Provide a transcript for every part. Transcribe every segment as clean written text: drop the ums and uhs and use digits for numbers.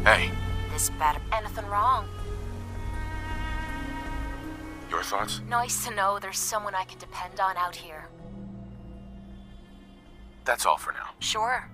Hey. This better. Anything wrong? Your thoughts? Nice to know there's someone I can depend on out here. That's all for now. Sure.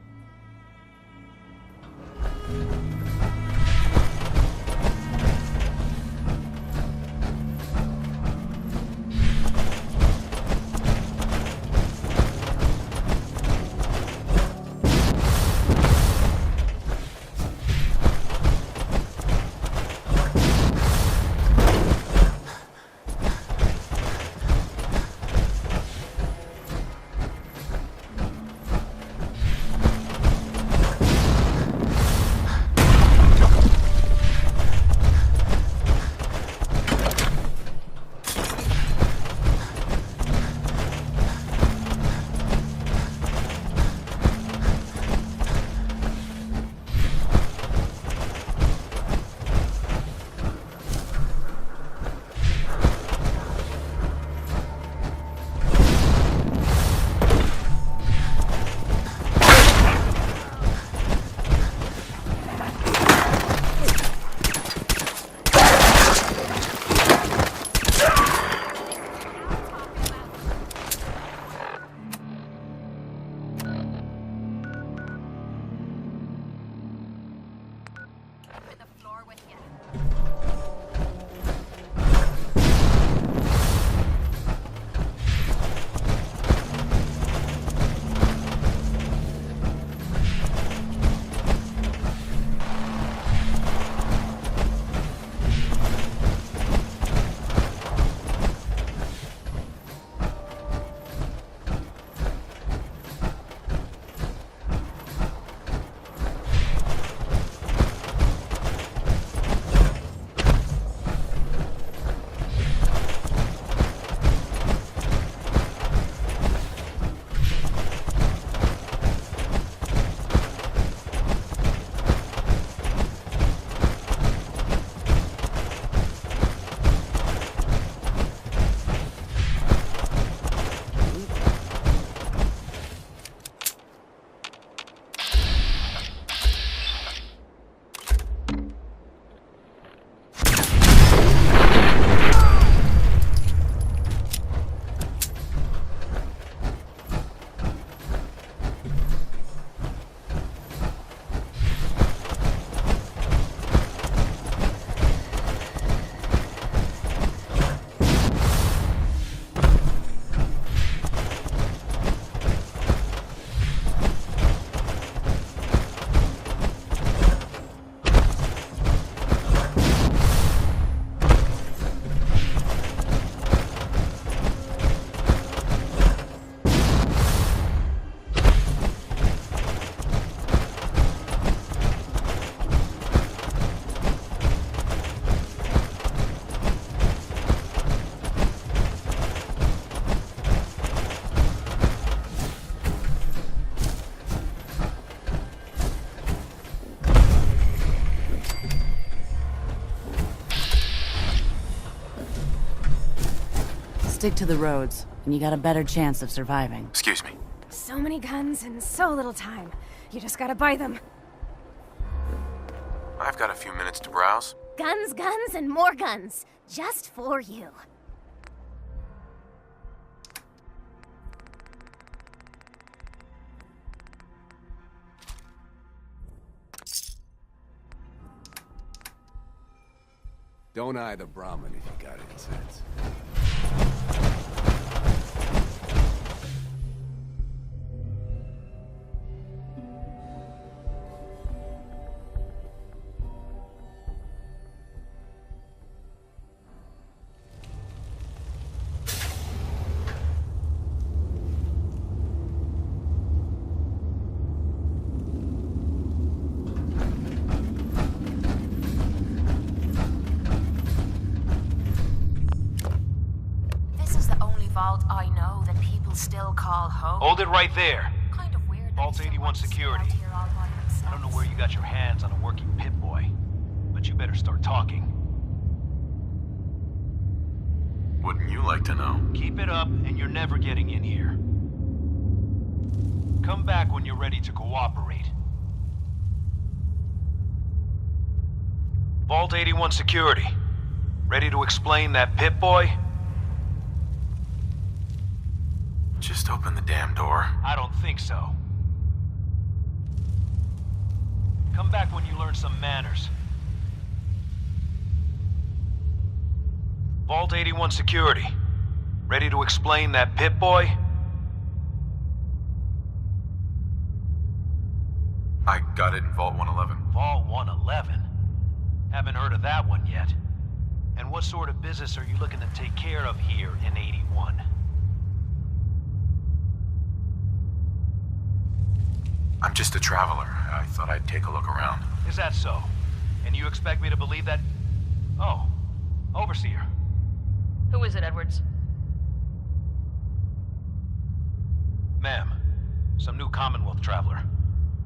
Stick to the roads, and you got a better chance of surviving. Excuse me. So many guns in so little time. You just gotta buy them. I've got a few minutes to browse. Guns, guns, and more guns. Just for you. Don't eye the Brahmin if you got incense. vault I know that people still call home. Hold it right there. Kind of weird. Vault 81 security. I don't know where you got your hands on a working pit-boy, but you better start talking. Wouldn't you like to know? Keep it up, and you're never getting in here. Come back when you're ready to cooperate. Vault 81 security. Ready to explain that Pip-Boy? Just open the damn door. I don't think so. Come back when you learn some manners. Vault 81 security. Ready to explain that Pip-Boy? I got it in Vault 111. Vault 111? Haven't heard of that one yet. And what sort of business are you looking to take care of here in 81? I'm just a traveler. I thought I'd take a look around. Is that so? And you expect me to believe that? Oh, Overseer. Who is it, Edwards? Ma'am, some new Commonwealth traveler.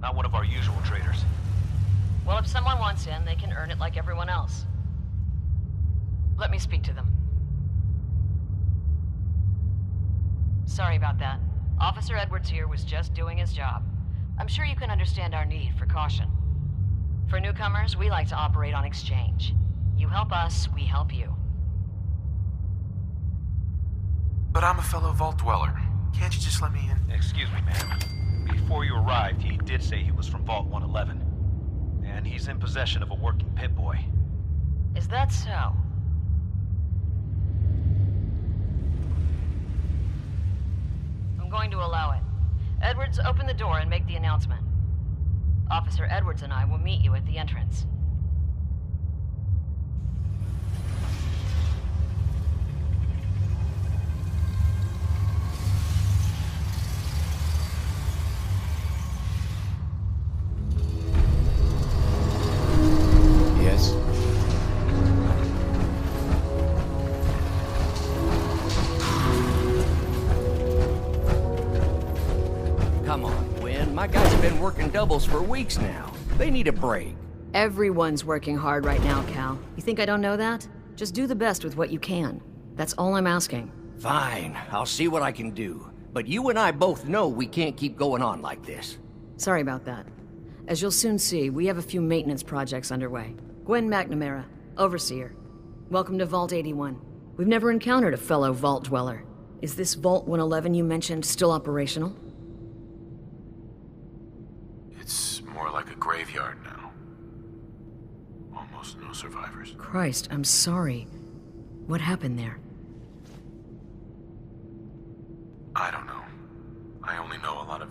Not one of our usual traders. Well, if someone wants in, they can earn it like everyone else. Let me speak to them. Sorry about that. Officer Edwards here was just doing his job. I'm sure you can understand our need for caution. For newcomers, we like to operate on exchange. You help us, we help you. But I'm a fellow Vault dweller. Can't you just let me in? Excuse me, ma'am. Before you arrived, he did say he was from Vault 111. And he's in possession of a working Pip-Boy. Is that so? I'm going to allow it. Edwards, open the door and make the announcement. Officer Edwards and I will meet you at the entrance. Yes? Come on, Gwen. My guys have been working doubles for weeks now. They need a break. Everyone's working hard right now, Cal. You think I don't know that? Just do the best with what you can. That's all I'm asking. Fine, I'll see what I can do. But you and I both know we can't keep going on like this. Sorry about that. As you'll soon see, we have a few maintenance projects underway. Gwen McNamara, Overseer. Welcome to Vault 81. We've never encountered a fellow Vault dweller. Is this Vault 111 you mentioned still operational? It's more like a graveyard now. Almost no survivors. Christ, I'm sorry. What happened there? I don't know. I only know a lot of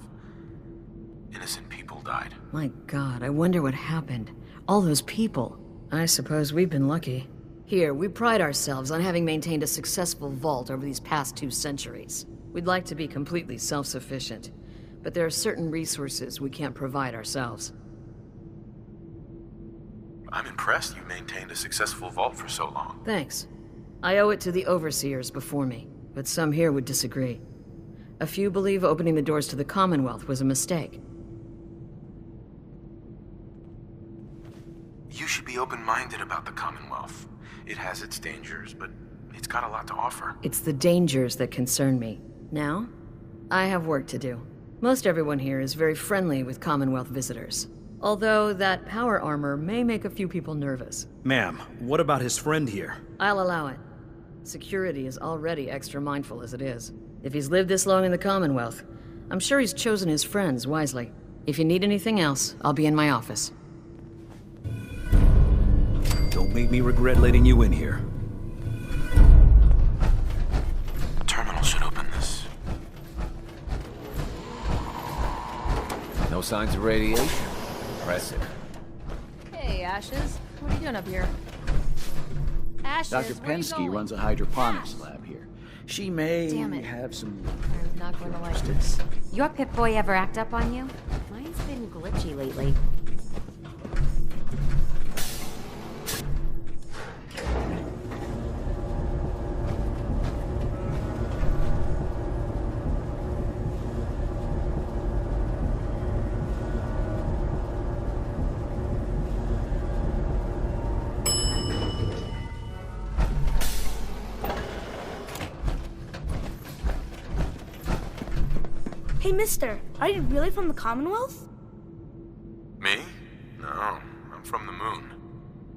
innocent people died. My God, I wonder what happened. All those people. I suppose we've been lucky. Here, we pride ourselves on having maintained a successful vault over these past 2 centuries. We'd like to be completely self-sufficient, but there are certain resources we can't provide ourselves. I'm impressed you maintained a successful vault for so long. Thanks. I owe it to the overseers before me, but some here would disagree. A few believe opening the doors to the Commonwealth was a mistake. You should be open-minded about the Commonwealth. It has its dangers, but it's got a lot to offer. It's the dangers that concern me. Now, I have work to do. Most everyone here is very friendly with Commonwealth visitors. Although that power armor may make a few people nervous. Ma'am, what about his friend here? I'll allow it. Security is already extra mindful as it is. If he's lived this long in the Commonwealth, I'm sure he's chosen his friends wisely. If you need anything else, I'll be in my office. Don't make me regret letting you in here. The terminal should open this. No signs of radiation. Impressive. Hey, Ashes. What are you doing up here? Ashes, Dr. where you Pensky going? runs a hydroponics Ash. lab here. She may Damn it. have some... I'm not going to like this. Your Pip-Boy ever act up on you? Mine's been glitchy lately. Hey, mister, are you really from the Commonwealth? Me? No, I'm from the moon.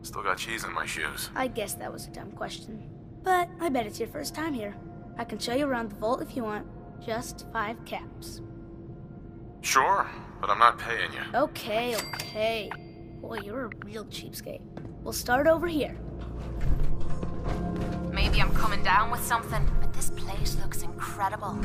Still got cheese in my shoes. I guess that was a dumb question. But I bet it's your first time here. I can show you around the vault if you want. Just 5 caps. Sure, but I'm not paying you. Okay. Boy, you're a real cheapskate. We'll start over here. Maybe I'm coming down with something, but this place looks incredible.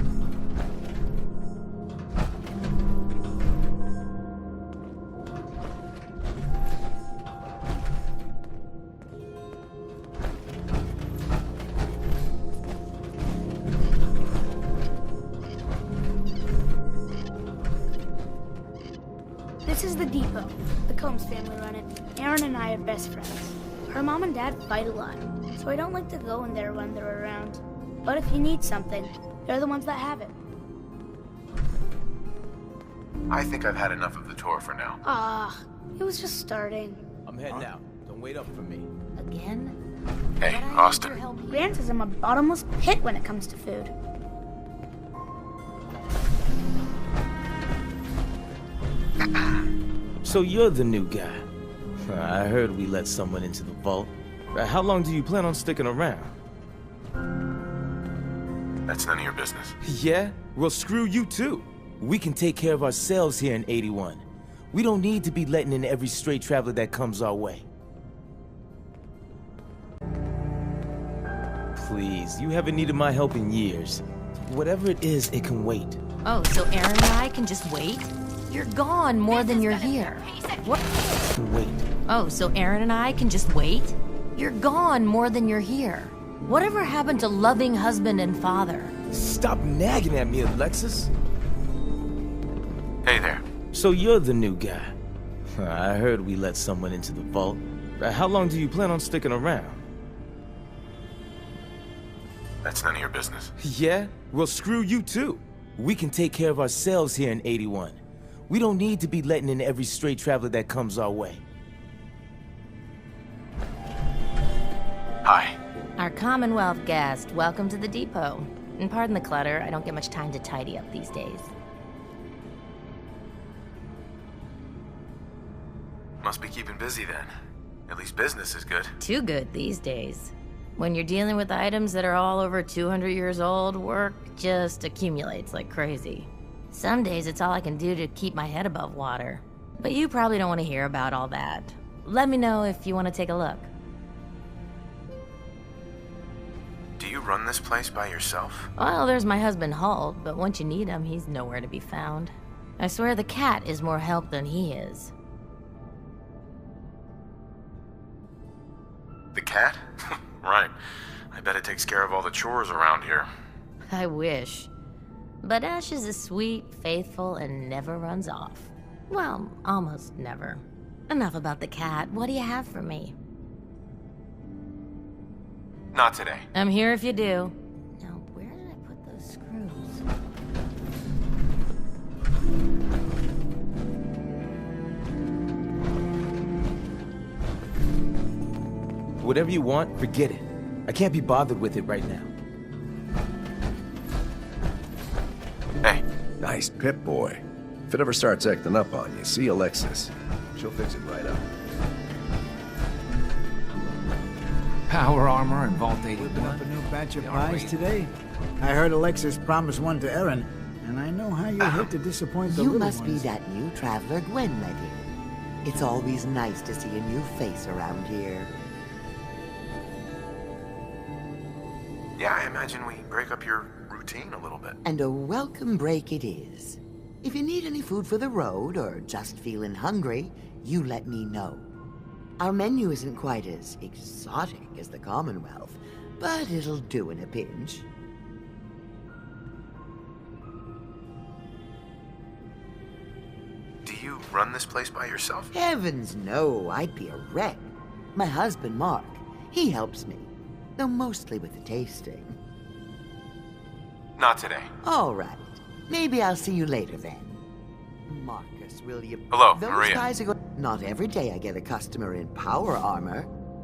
This is the depot. The Combs family run it. Aaron and I are best friends. Her mom and dad fight a lot, so I don't like to go in there when they're around. But if you need something, they're the ones that have it. I think I've had enough of the tour for now. It was just starting. I'm heading out. Don't wait up for me. Again? Hey, Austin. Grant says I'm a bottomless pit when it comes to food. So you're the new guy. I heard we let someone into the vault. How long do you plan on sticking around? That's none of your business. Yeah? Well, screw you too. We can take care of ourselves here in 81. We don't need to be letting in every stray traveler that comes our way. Please, you haven't needed my help in years. Whatever it is, it can wait. Oh, so Aaron and I can just wait? You're gone more than you're here. What? Wait. Oh, so Aaron and I can just wait? You're gone more than you're here. Whatever happened to loving husband and father? Stop nagging at me, Alexis. Hey there. So you're the new guy. I heard we let someone into the vault. How long do you plan on sticking around? That's none of your business. Yeah? Well, screw you too. We can take care of ourselves here in 81. We don't need to be letting in every stray traveler that comes our way. Hi. Our Commonwealth guest, welcome to the depot. And pardon the clutter, I don't get much time to tidy up these days. Must be keeping busy then. At least business is good. Too good these days. When you're dealing with items that are all over 200 years old, work just accumulates like crazy. Some days it's all I can do to keep my head above water. But you probably don't want to hear about all that. Let me know if you want to take a look. Do you run this place by yourself? Well, there's my husband Hull, but once you need him, he's nowhere to be found. I swear the cat is more help than he is. The cat? Right. I bet it takes care of all the chores around here. I wish. But Ash is a sweet, faithful, and never runs off. Well, almost never. Enough about the cat. What do you have for me? Not today. I'm here if you do. Now, where did I put those screws? Whatever you want, forget it. I can't be bothered with it right now. Hey. Nice Pip-Boy. If it ever starts acting up on you, see Alexis. She'll fix it right up. Power armor and Vault 81. Whipping up a new batch of pies today? I heard Alexis promised one to Erin, and I know how you hate to disappoint the You little must be ones. that new traveler Gwen let in. It's always nice to see a new face around here. Yeah, I imagine we break up your routine a little bit. And a welcome break it is. If you need any food for the road, or just feeling hungry, you let me know. Our menu isn't quite as exotic as the Commonwealth, but it'll do in a pinch. Do you run this place by yourself? Heavens no, I'd be a wreck. My husband, Mark, he helps me, though mostly with the tasting. Not today. All right. Maybe I'll see you later then. Marcus, will you... Hello, Those Maria. guys are Not every day I get a customer in power armor.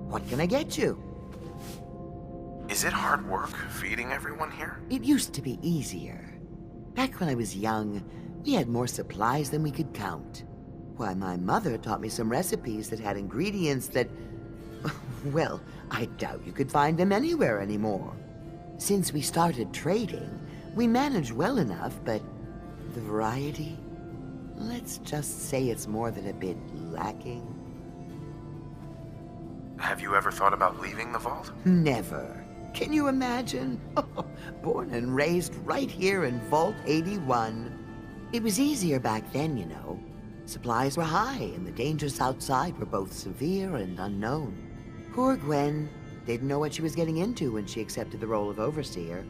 What can I get you? Is it hard work feeding everyone here? It used to be easier. Back when I was young, we had more supplies than we could count. Why, my mother taught me some recipes that had ingredients that... Well, I doubt you could find them anywhere anymore. Since we started trading, we manage well enough, but the variety? Let's just say it's more than a bit lacking. Have you ever thought about leaving the vault? Never. Can you imagine? Born and raised right here in Vault 81. It was easier back then, you know. Supplies were high, and the dangers outside were both severe and unknown. Poor Gwen didn't know what she was getting into when she accepted the role of Overseer.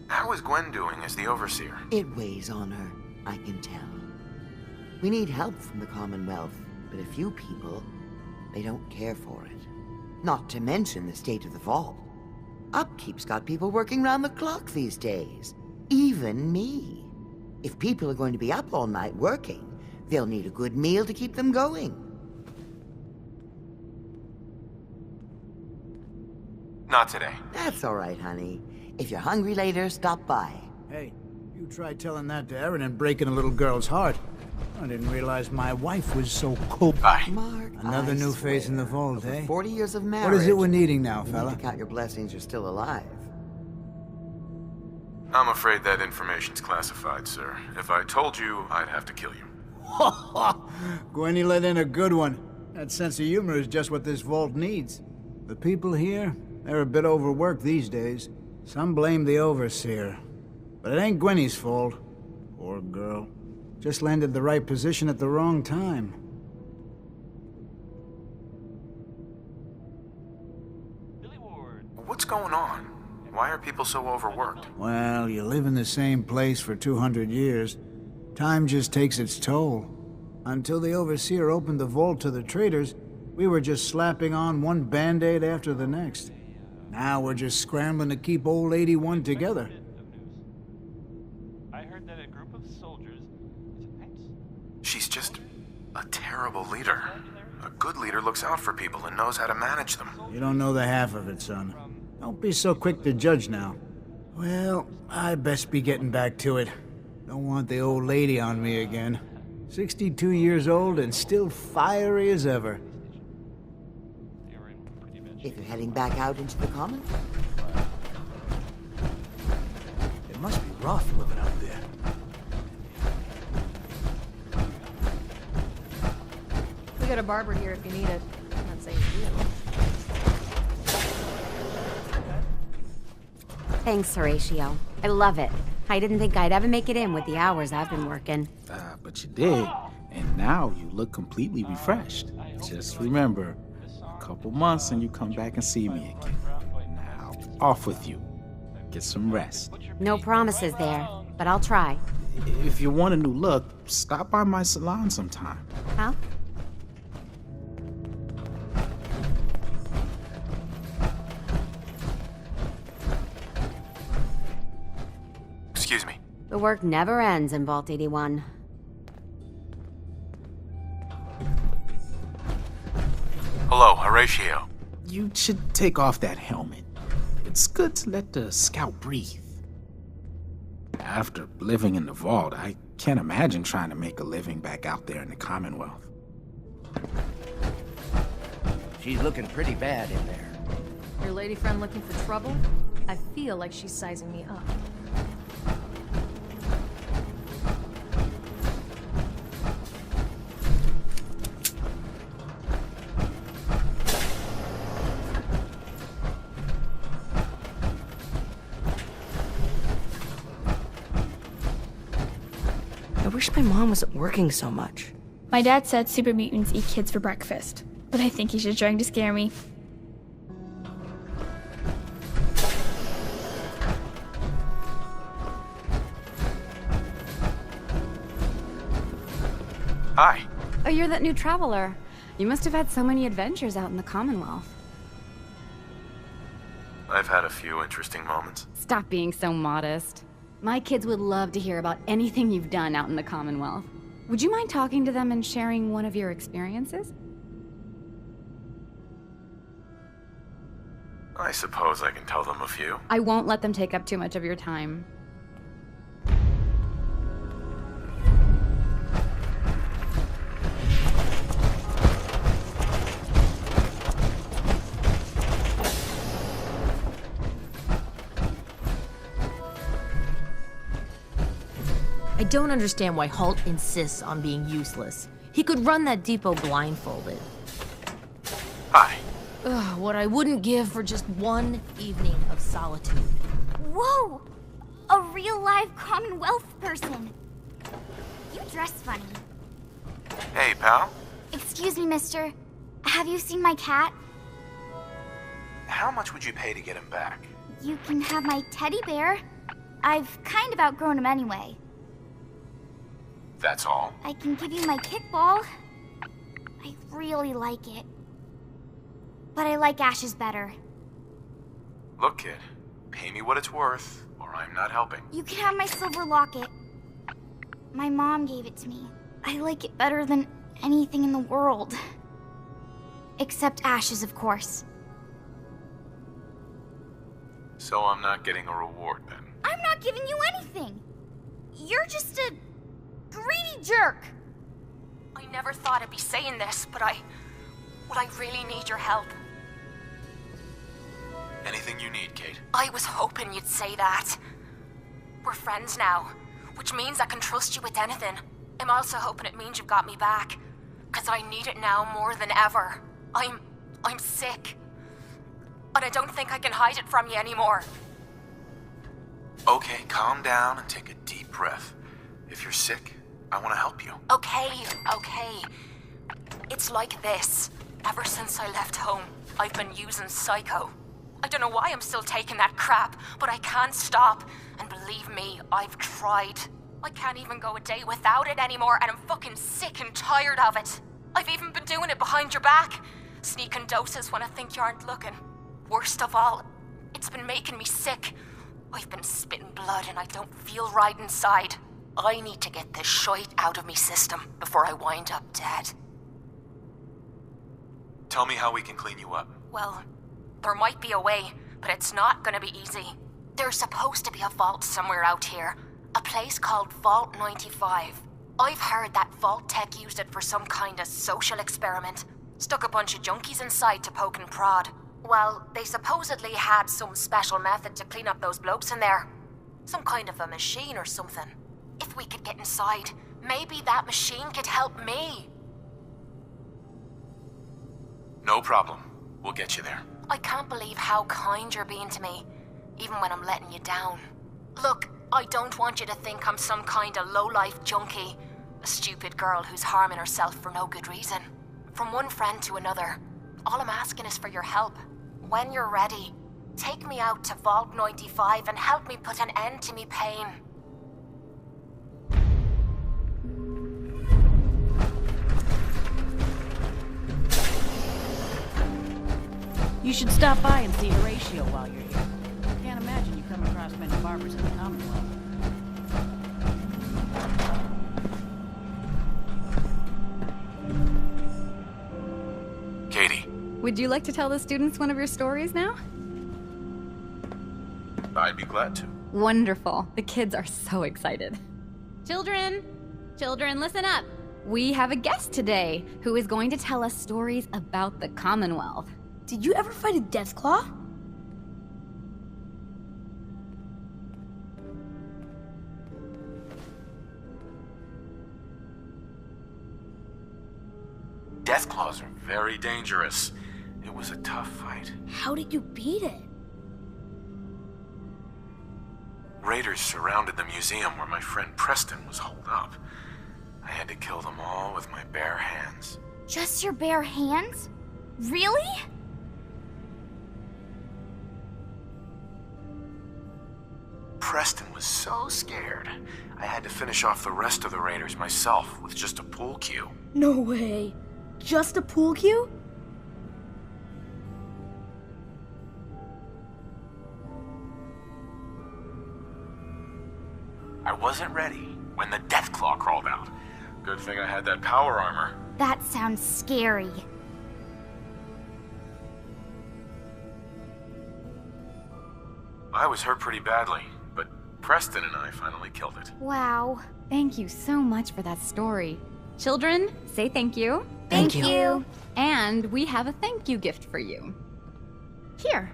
How is Gwen doing as the Overseer? It weighs on her, I can tell. We need help from the Commonwealth, but a few people, they don't care for it. Not to mention the state of the vault. Upkeep's got people working round the clock these days. Even me. If people are going to be up all night working, they'll need a good meal to keep them going. Not today. That's all right, honey. If you're hungry later, stop by. Hey, you tried telling that to Erin and breaking a little girl's heart. I didn't realize my wife was so cool. Bye. Mark, Another I new swear, face in the vault, over eh? 40 years of marriage. What is it we're needing now, You fella? need to count your blessings you're still alive. I'm afraid that information's classified, sir. If I told you, I'd have to kill you. Gwen, you let in a good one. That sense of humor is just what this vault needs. The people here, they're a bit overworked these days. Some blame the Overseer. But it ain't Gwenny's fault. Poor girl. Just landed the right position at the wrong time. What's going on? Why are people so overworked? Well, you live in the same place for 200 years. Time just takes its toll. Until the Overseer opened the vault to the traders, we were just slapping on one band-aid after the next. Now we're just scrambling to keep old 81 together. I heard that a group of soldiers... She's just a terrible leader. A good leader looks out for people and knows how to manage them. You don't know the half of it, son. Don't be so quick to judge now. Well, I best be getting back to it. Don't want the old lady on me again. 62 years old and still fiery as ever. If you're heading back out into the common, It must be rough living out there. We got a barber here if you need it. I'm not saying you. Thanks, Horatio. I love it. I didn't think I'd ever make it in with the hours I've been working. But you did, and now you look completely refreshed. Just remember, a couple months and you come back and see me again. Now, off with you. Get some rest. No promises there, but I'll try. If you want a new look, stop by my salon sometime. Huh? Excuse me. The work never ends in Vault 81. Hello, Horatio. You should take off that helmet. It's good to let the scout breathe. After living in the vault, I can't imagine trying to make a living back out there in the Commonwealth. She's looking pretty bad in there. Your lady friend looking for trouble? I feel like she's sizing me up. I wish my mom wasn't working so much. My dad said super mutants eat kids for breakfast, but I think he's just trying to scare me. Hi. Oh, you're that new traveler. You must have had so many adventures out in the Commonwealth. I've had a few interesting moments. Stop being so modest. My kids would love to hear about anything you've done out in the Commonwealth. Would you mind talking to them and sharing one of your experiences? I suppose I can tell them a few. I won't let them take up too much of your time. I don't understand why Holt insists on being useless. He could run that depot blindfolded. Hi. Ugh, what I wouldn't give for just one evening of solitude. Whoa! A real live Commonwealth person. You dress funny. Hey, pal. Excuse me, mister. Have you seen my cat? How much would you pay to get him back? You can have my teddy bear. I've kind of outgrown him anyway. That's all? I can give you my kickball. I really like it. But I like Ash's better. Look, kid. Pay me what it's worth, or I'm not helping. You can have my silver locket. My mom gave it to me. I like it better than anything in the world. Except Ash's, of course. So I'm not getting a reward, then? I'm not giving you anything. You're just a greedy jerk. I never thought I'd be saying this, but I really need your help. Anything you need, Kate. I was hoping you'd say that. We're friends now, which means I can trust you with anything. I'm also hoping it means you've got me back, because I need it now more than ever. I'm sick. And I don't think I can hide it from you anymore. Okay, calm down and take a deep breath. If you're sick, I want to help you. Okay. It's like this. Ever since I left home, I've been using Psycho. I don't know why I'm still taking that crap, but I can't stop. And believe me, I've tried. I can't even go a day without it anymore, and I'm fucking sick and tired of it. I've even been doing it behind your back. Sneaking doses when I think you aren't looking. Worst of all, it's been making me sick. I've been spitting blood and I don't feel right inside. I need to get this shite out of me system before I wind up dead. Tell me how we can clean you up. Well, there might be a way, but it's not gonna be easy. There's supposed to be a vault somewhere out here. A place called Vault 95. I've heard that Vault Tech used it for some kind of social experiment. Stuck a bunch of junkies inside to poke and prod. Well, they supposedly had some special method to clean up those blokes in there. Some kind of a machine or something. If we could get inside, maybe that machine could help me. No problem. We'll get you there. I can't believe how kind you're being to me, even when I'm letting you down. Look, I don't want you to think I'm some kind of low-life junkie. A stupid girl who's harming herself for no good reason. From one friend to another, all I'm asking is for your help. When you're ready, take me out to Vault 95 and help me put an end to me pain. You should stop by and see Horatio while you're here. Can't imagine you come across many barbers in the Commonwealth. Katie. Would you like to tell the students one of your stories now? I'd be glad to. Wonderful. The kids are so excited. Children, listen up. We have a guest today who is going to tell us stories about the Commonwealth. Did you ever fight a Deathclaw? Deathclaws are very dangerous. It was a tough fight. How did you beat it? Raiders surrounded the museum where my friend Preston was holed up. I had to kill them all with my bare hands. Just your bare hands? Really? Preston was so scared. I had to finish off the rest of the raiders myself with just a pool cue. No way. Just a pool cue? I wasn't ready when the Deathclaw crawled out. Good thing I had that power armor. That sounds scary. I was hurt pretty badly, but Preston and I finally killed it. Wow. Thank you so much for that story. Children, say thank you. Thank you. And we have a thank you gift for you. Here.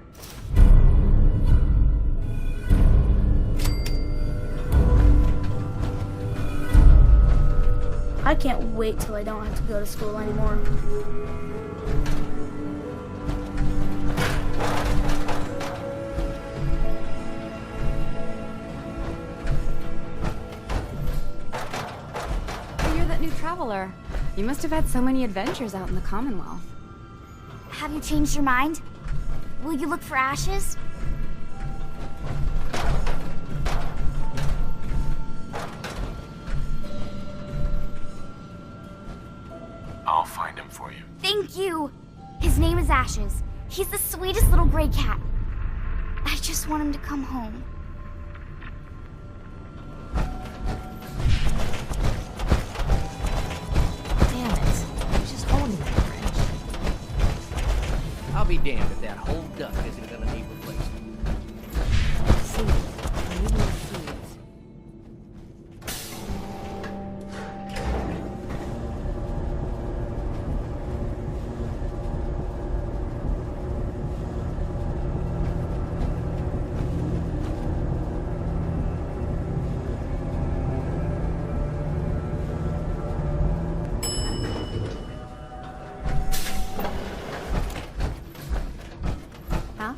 I can't wait till I don't have to go to school anymore. Oh, you're that new traveler. You must have had so many adventures out in the Commonwealth. Have you changed your mind? Will you look for ashes? I'll find him for you. Thank you! His name is Ashes. He's the sweetest little gray cat. I just want him to come home. Damn it. I was just holding that wrench. I'll be damned if that whole duck isn't gonna need replacement. See, I need more seeds. Huh?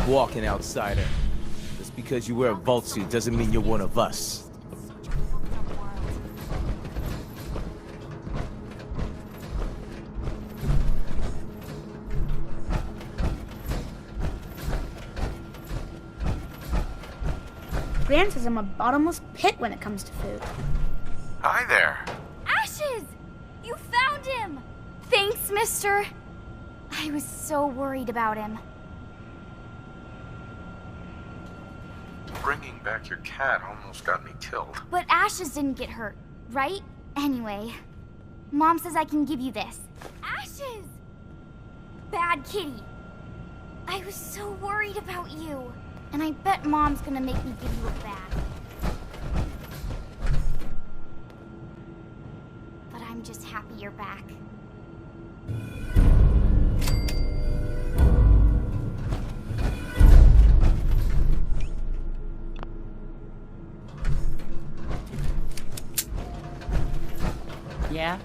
walking, outsider. Just because you wear a vault suit doesn't mean you're one of us. Gran says I'm a bottomless pit when it comes to food. Hi there. Ashes! You found him! Thanks, mister. I was so worried about him. Bringing back your cat almost got me killed. But Ashes didn't get hurt, right? Anyway, Mom says I can give you this. Ashes! Bad kitty. I was so worried about you. And I bet Mom's gonna make me give you it back. But I'm just happy you're back. Yeah?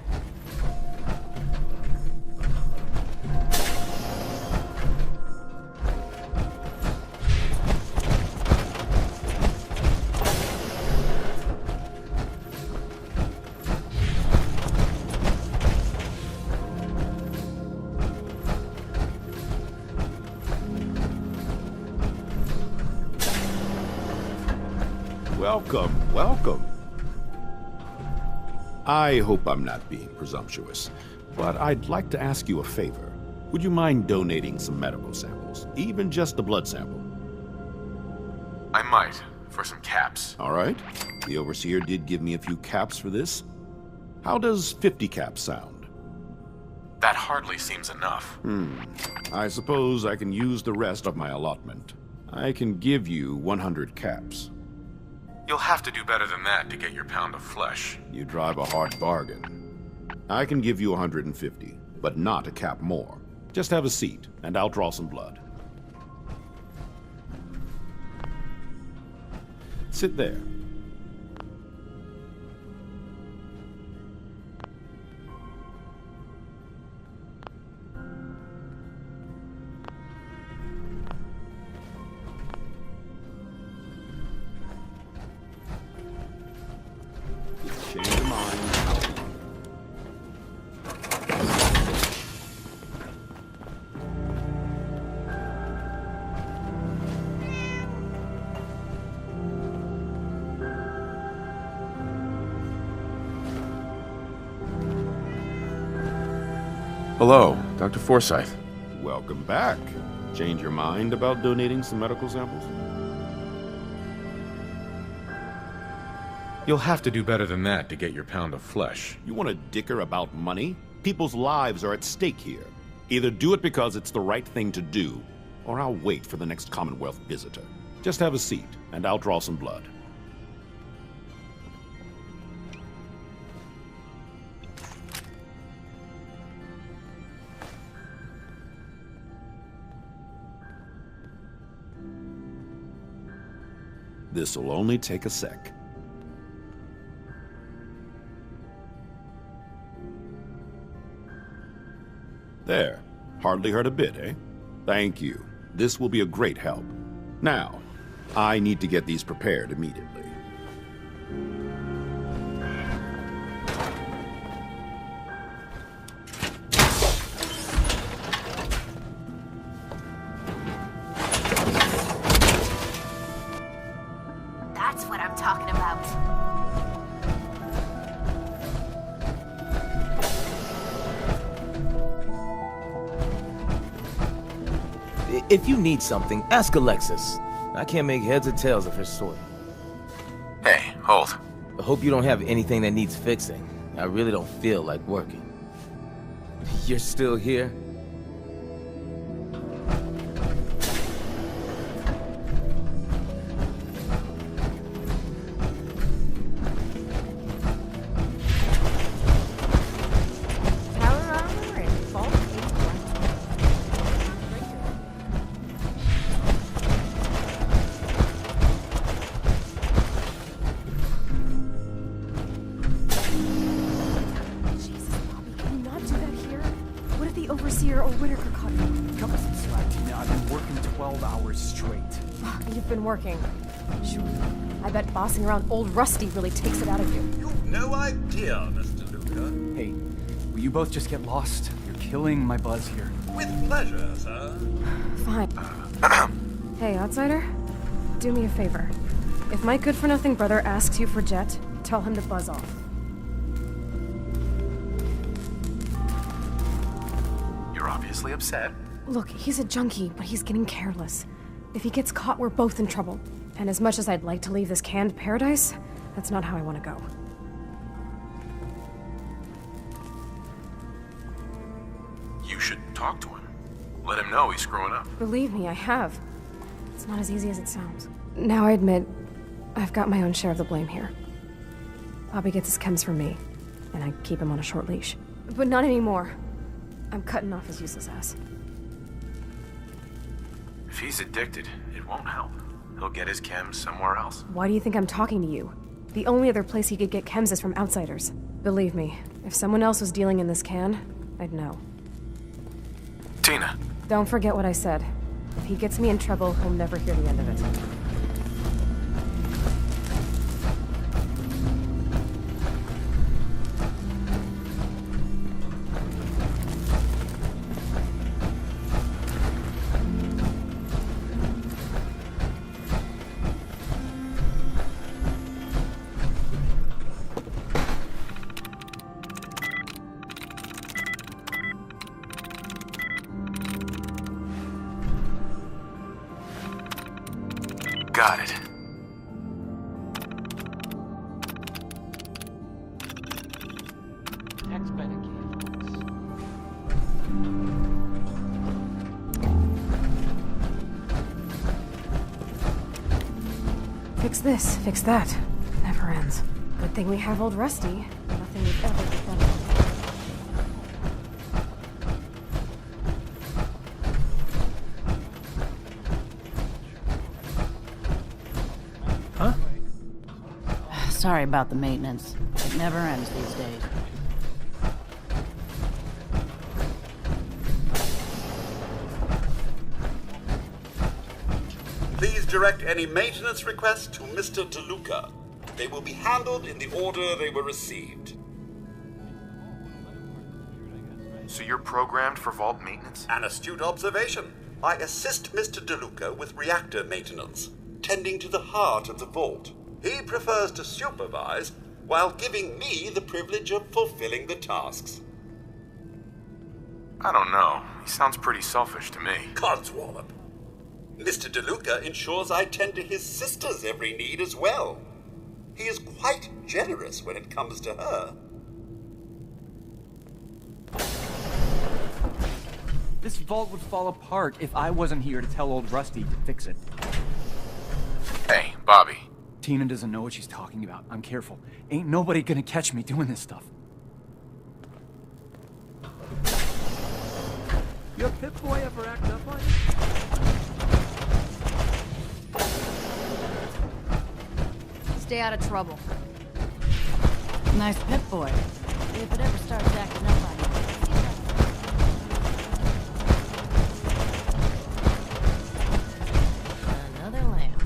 Welcome, welcome. I hope I'm not being presumptuous, but I'd like to ask you a favor. Would you mind donating some medical samples, even just a blood sample? I might, for some caps. All right. The Overseer did give me a few caps for this. How does 50 caps sound? That hardly seems enough. I suppose I can use the rest of my allotment. I can give you 100 caps. You'll have to do better than that to get your pound of flesh. You drive a hard bargain. I can give you 150, but not a cap more. Just have a seat, and I'll draw some blood. Sit there. Change your mind. Hello, Dr. Forsyth. Welcome back. Change your mind about donating some medical samples? You'll have to do better than that to get your pound of flesh. You want to dicker about money? People's lives are at stake here. Either do it because it's the right thing to do, or I'll wait for the next Commonwealth visitor. Just have a seat, and I'll draw some blood. This'll only take a sec. There. Hardly hurt a bit, eh? Thank you. This will be a great help. Now, I need to get these prepared immediately. That's what I'm talking about. If you need something, ask Alexis. I can't make heads or tails of her story. Hey, hold. I hope you don't have anything that needs fixing. I really don't feel like working. You're still here? Overseer been working. Sure. I bet bossing around old Rusty really takes it out of you. You've no idea, Mr. Luca. Hey, will you both just get lost? You're killing my buzz here. With pleasure, sir. Fine. Hey, outsider. Do me a favor. If my good-for-nothing brother asks you for Jet, tell him to buzz off. You're obviously upset. Look, he's a junkie, but he's getting careless. If he gets caught, we're both in trouble. And as much as I'd like to leave this canned paradise, that's not how I want to go. You should talk to him. Let him know he's screwing up. Believe me, I have. It's not as easy as it sounds. Now I admit, I've got my own share of the blame here. Bobby gets his chems from me, and I keep him on a short leash. But not anymore. I'm cutting off his useless ass. If he's addicted, it won't help. He'll get his chems somewhere else. Why do you think I'm talking to you? The only other place he could get chems is from outsiders. Believe me, if someone else was dealing in this can, I'd know. Tina. Don't forget what I said. If he gets me in trouble, he'll never hear the end of it. Got it. Fix this, fix that. Never ends. Good thing we have old Rusty. Nothing we've ever done. Sorry about the maintenance. It never ends these days. Please direct any maintenance requests to Mr. DeLuca. They will be handled in the order they were received. So you're programmed for vault maintenance? An astute observation. I assist Mr. DeLuca with reactor maintenance, tending to the heart of the vault. He prefers to supervise while giving me the privilege of fulfilling the tasks. I don't know. He sounds pretty selfish to me. Codswallop. Mr. DeLuca ensures I tend to his sister's every need as well. He is quite generous when it comes to her. This vault would fall apart if I wasn't here to tell old Rusty to fix it. Hey, Bobby. Tina doesn't know what she's talking about. I'm careful. Ain't nobody gonna catch me doing this stuff. Your Pip-Boy ever act up on you? Stay out of trouble. Nice Pip-Boy. If it ever starts acting up on you. Another lamp.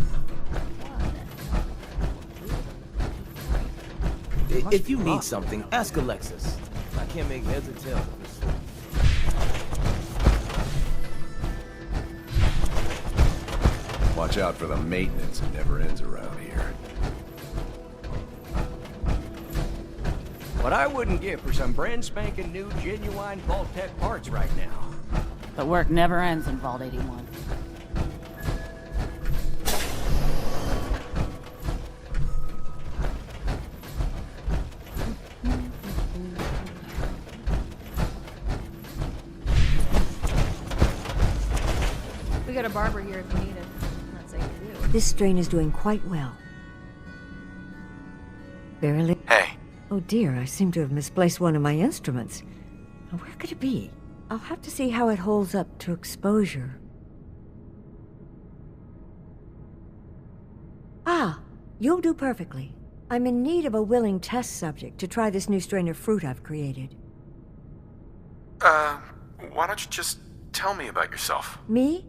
If you need something, ask Alexis. I can't make heads or tails of this. Watch out for the maintenance. It never ends around here. What I wouldn't give for some brand spanking new genuine Vault-Tec parts right now. But work never ends in Vault 81. We got a barber here if you need it. Not saying you do. This strain is doing quite well. Barely. Hey. Oh dear, I seem to have misplaced one of my instruments. Now, where could it be? I'll have to see how it holds up to exposure. Ah, you'll do perfectly. I'm in need of a willing test subject to try this new strain of fruit I've created. Why don't you just tell me about yourself? Me?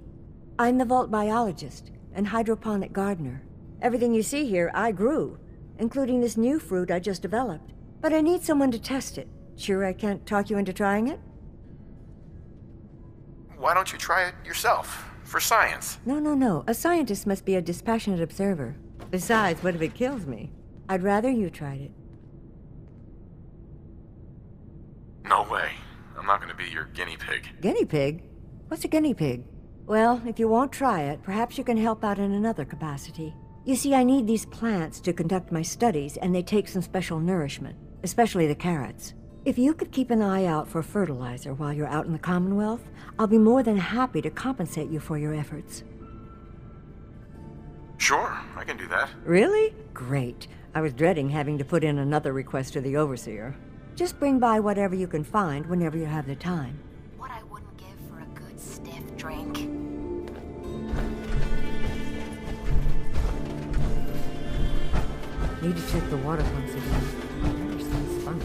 I'm the vault biologist, and hydroponic gardener. Everything you see here, I grew, including this new fruit I just developed. But I need someone to test it. Sure I can't talk you into trying it? Why don't you try it yourself, for science? No. A scientist must be a dispassionate observer. Besides, what if it kills me? I'd rather you tried it. No way. I'm not gonna be your guinea pig. Guinea pig? What's a guinea pig? Well, if you won't try it, perhaps you can help out in another capacity. You see, I need these plants to conduct my studies, and they take some special nourishment, especially the carrots. If you could keep an eye out for fertilizer while you're out in the Commonwealth, I'll be more than happy to compensate you for your efforts. Sure, I can do that. Really? Great. I was dreading having to put in another request to the Overseer. Just bring by whatever you can find whenever you have the time. What I wouldn't give for a good stiff drink. Need to check the water pumps again. There's some fun.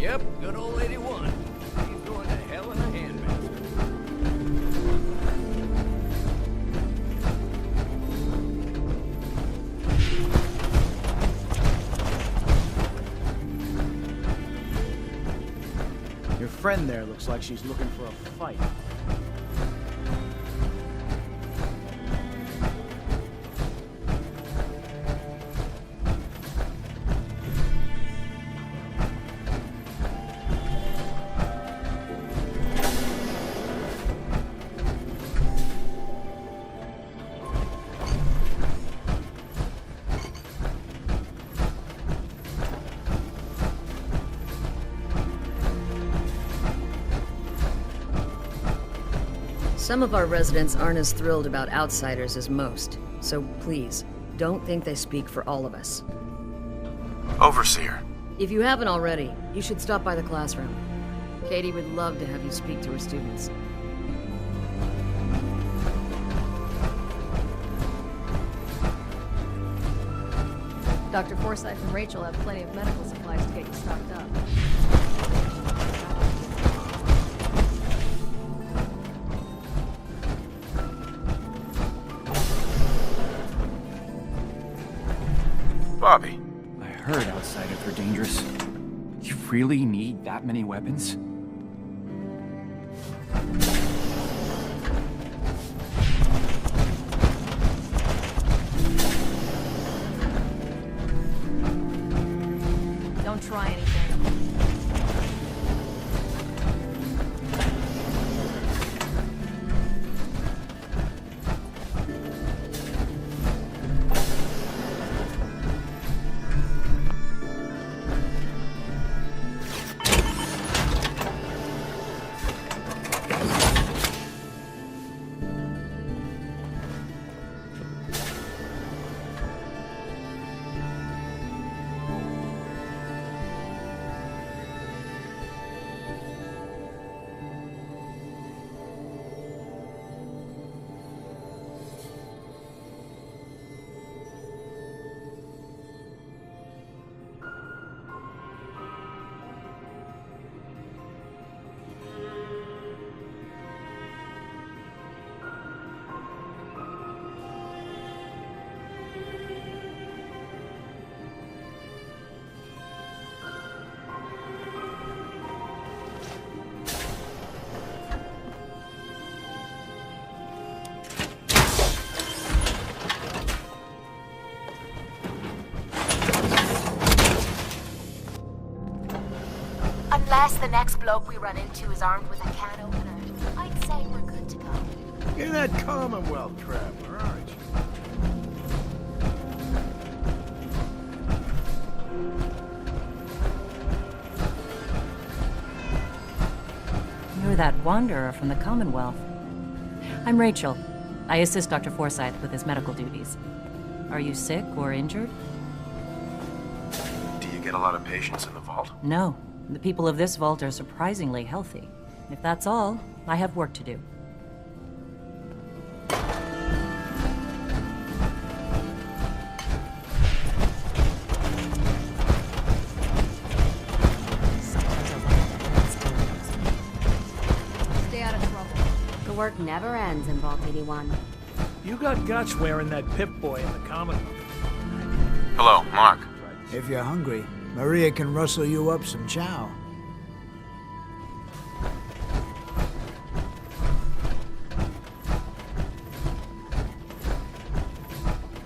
Yep, good old lady won. She's going to hell in a handbasket. Your friend there looks like she's looking for a fight. Some of our residents aren't as thrilled about outsiders as most, so please, don't think they speak for all of us. Overseer. If you haven't already, you should stop by the classroom. Katie would love to have you speak to her students. Dr. Forsyth and Rachel have plenty of medical supplies to get you stocked up. Bobby. I heard outsiders are dangerous. You really need that many weapons? Don't try anything. Unless the next bloke we run into is armed with a can opener, I'd say we're good to go. Get in that Commonwealth trap, where aren't you? You're that wanderer from the Commonwealth. I'm Rachel. I assist Dr. Forsyth with his medical duties. Are you sick or injured? Do you get a lot of patients in the vault? No. The people of this vault are surprisingly healthy. If that's all, I have work to do. Stay out of trouble. The work never ends in Vault 81. You got guts wearing that Pip-Boy in the Commonwealth. Hello, Mark. If you're hungry, Maria can rustle you up some chow.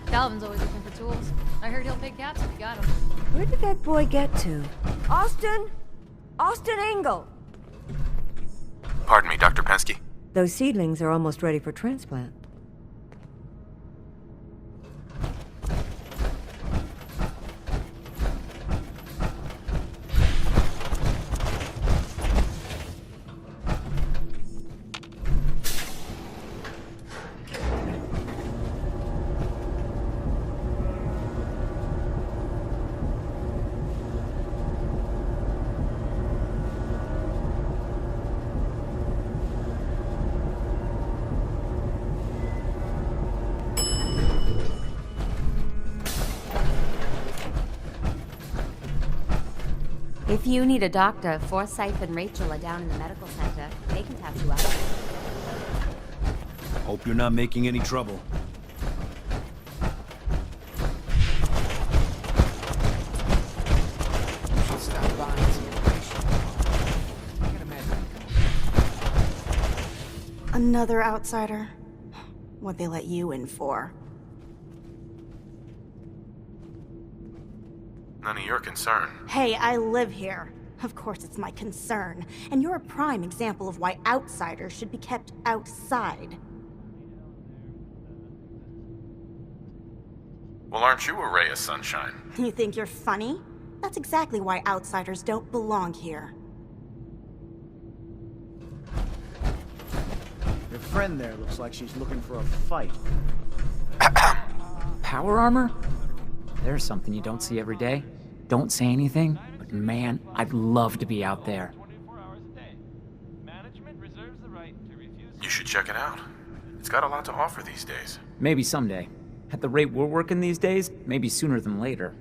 Calvin's always looking for tools. I heard he'll pay caps if you got them. Where did that boy get to? Austin? Austin Engel! Pardon me, Dr. Pensky. Those seedlings are almost ready for transplant. If you need a doctor, Forsyth and Rachel are down in the medical center. They can tap you out. Hope you're not making any trouble. You should stop by and see Horatio. I can imagine. Another outsider? What'd they let you in for? None of your concern. Hey, I live here. Of course it's my concern. And you're a prime example of why outsiders should be kept outside. Well, aren't you a ray of sunshine? You think you're funny? That's exactly why outsiders don't belong here. Your friend there looks like she's looking for a fight. Power armor? There's something you don't see every day. Don't say anything, but man, I'd love to be out there. You should check it out. It's got a lot to offer these days. Maybe someday. At the rate we're working these days, maybe sooner than later.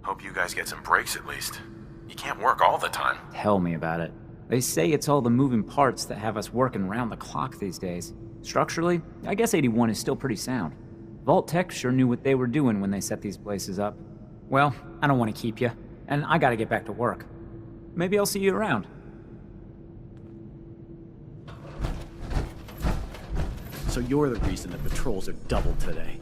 Hope you guys get some breaks at least. You can't work all the time. Tell me about it. They say it's all the moving parts that have us working round the clock these days. Structurally, I guess 81 is still pretty sound. Vault Tech sure knew what they were doing when they set these places up. Well, I don't want to keep you, and I gotta get back to work. Maybe I'll see you around. So you're the reason the patrols are doubled today.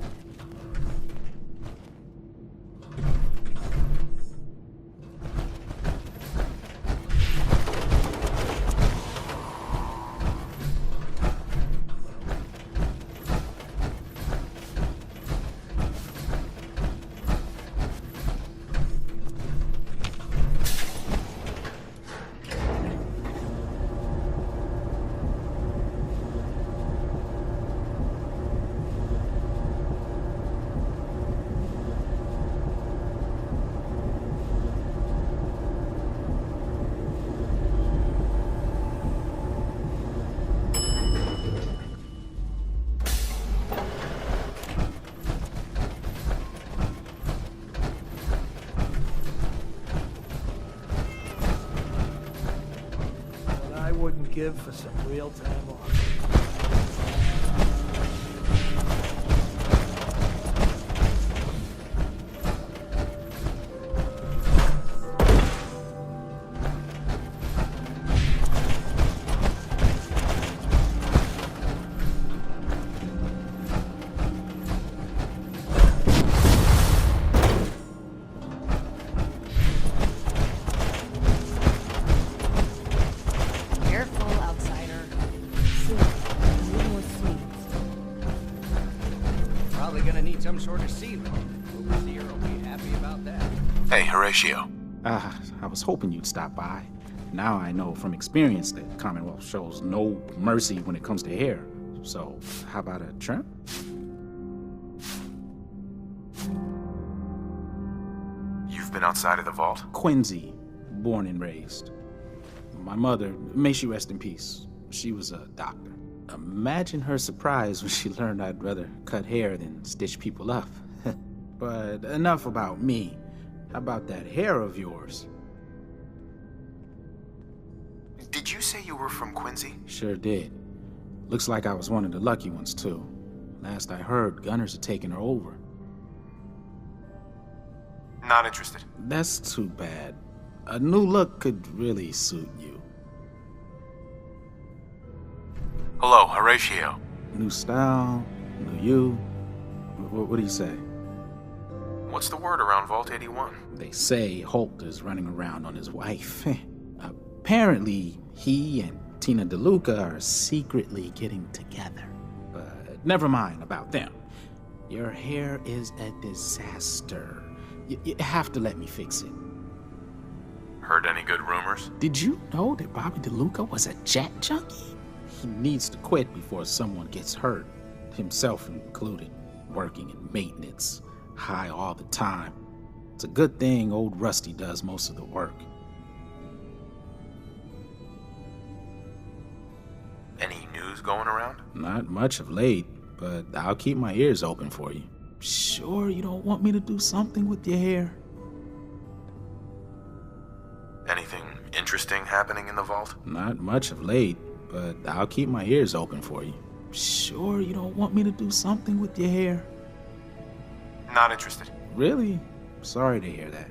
Give for some real time off. Some sort of sealing. Overseer will be happy about that. Hey, Horatio. I was hoping you'd stop by. Now I know from experience that Commonwealth shows no mercy when it comes to hair. So, how about a trim? You've been outside of the vault? Quincy, born and raised. My mother, may she rest in peace, she was a doctor. Imagine her surprise when she learned I'd rather cut hair than stitch people up. But enough about me. How about that hair of yours? say you were from Quincy? Sure did. Looks like I was one of the lucky ones, too. Last I heard, gunners are taking her over. Not interested. That's too bad. A new look could really suit you. Hello, Horatio. New style, new you. What do you say? What's the word around Vault 81? They say Holt is running around on his wife. Apparently, he and Tina DeLuca are secretly getting together. But never mind about them. Your hair is a disaster. You have to let me fix it. Heard any good rumors? Did you know that Bobby DeLuca was a jet junkie? He needs to quit before someone gets hurt, himself included, working in maintenance, high all the time. It's a good thing old Rusty does most of the work. Any news going around? Not much of late, but I'll keep my ears open for you. Sure you don't want me to do something with your hair? Anything interesting happening in the vault? Not much of late, but I'll keep my ears open for you. Sure you don't want me to do something with your hair? Not interested. Really? Sorry to hear that.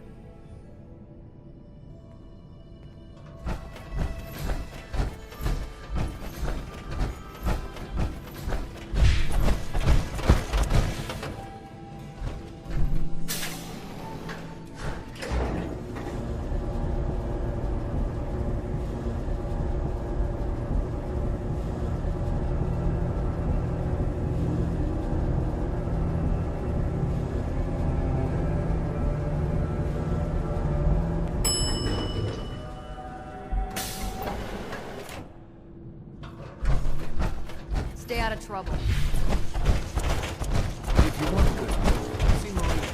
Stay out of trouble. If you want good, see Maria.